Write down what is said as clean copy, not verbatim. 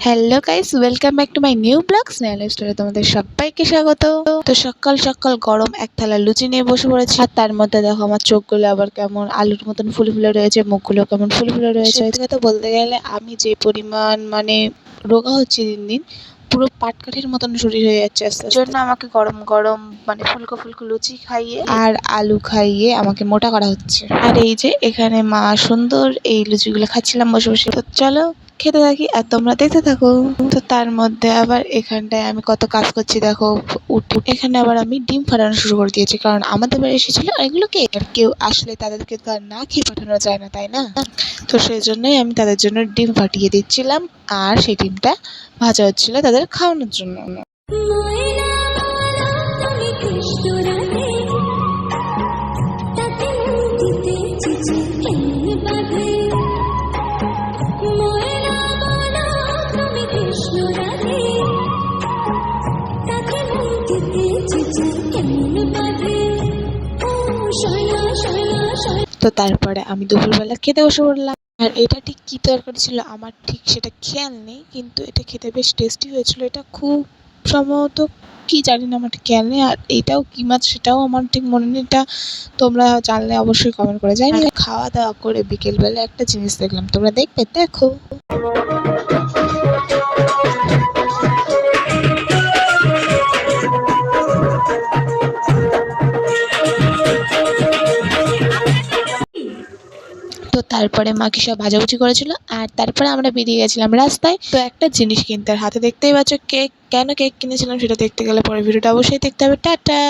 Hello guys, welcome back to my new blog Sneha লাইফস্টাইলে তোমাদের সবাইকে স্বাগত। তো সকাল সকাল গরম এক থালা লুচি নিয়ে বসে পড়েছি, আর তার মধ্যে দেখো আমার চোখগুলো আবার কেমন আলুর মতন ফুলে ফুলে রয়েছে, মুখগুলো কেমন ফুলে ফুলে রয়েছে। সত্যি কথা বলতে গেলে আমি যে পরিমাণ রোগা হচ্ছে দিন দিন, পুরো পাটকাঠির মতন শরীর হয়ে যাচ্ছে আস্তে আস্তে। জন্য আমাকে গরম গরম ফুলকো ফুলকো লুচি খাইয়ে আর আলু খাইয়ে আমাকে মোটা করা হচ্ছে। আর এই যে এখানে মা সুন্দর এই লুচিগুলো খাচ্ছিলাম বসে বসে। তো চলো খেতে থাকি আর তোমরা দেখতে থাকো। তো তার মধ্যে আবার এখানটায় আমি কত কাজ করছি দেখো। উঠে এখানে আবার আমি ডিম ফাটানো শুরু করে দিয়েছি, কারণ আমাদের বাড়ি এসেছিল এগুলোকে, আর কেউ আসলে তাদেরকে তো আর না খেয়ে পাঠানো যায় না, তাই না? তো সেই জন্যই আমি তাদের জন্য ডিম ফাটিয়ে দিচ্ছিলাম, আর সেই ডিমটা ভাজা হচ্ছিল তাদের খাওয়ানোর জন্য। তো তারপরে আমি দুপুরবেলা খেতে বসে পড়লাম। আর এটা ঠিক কী তরকারি ছিল আমার ঠিক সেটা খেয়াল নেই, কিন্তু এটা খেতে বেশ টেস্টি হয়েছিল। এটা খুব সম্ভবত কি জানি না, আমার ঠিক খেয়াল নেই। আর এইটাও কী মাছ সেটাও আমার ঠিক মনে নেই, এটা তোমরা জানলে অবশ্যই কমেন্ট করে জানি। খাওয়া দাওয়া করে বিকেলবেলা একটা জিনিস দেখলাম, তোমরা দেখবে, দেখো। তো তারপরে মা কি সব ভাজাভুজি করেছিল, আর তারপরে আমরা বেরিয়ে গেছিলাম রাস্তায়। তো একটা জিনিস কিনতে, আর হাতে দেখতেই পাচ্ছ কেক। কেন কেক কিনেছিলাম সেটা দেখতে গেলে পরে ভিডিওটা অবশ্যই দেখতে হবে। টাটা।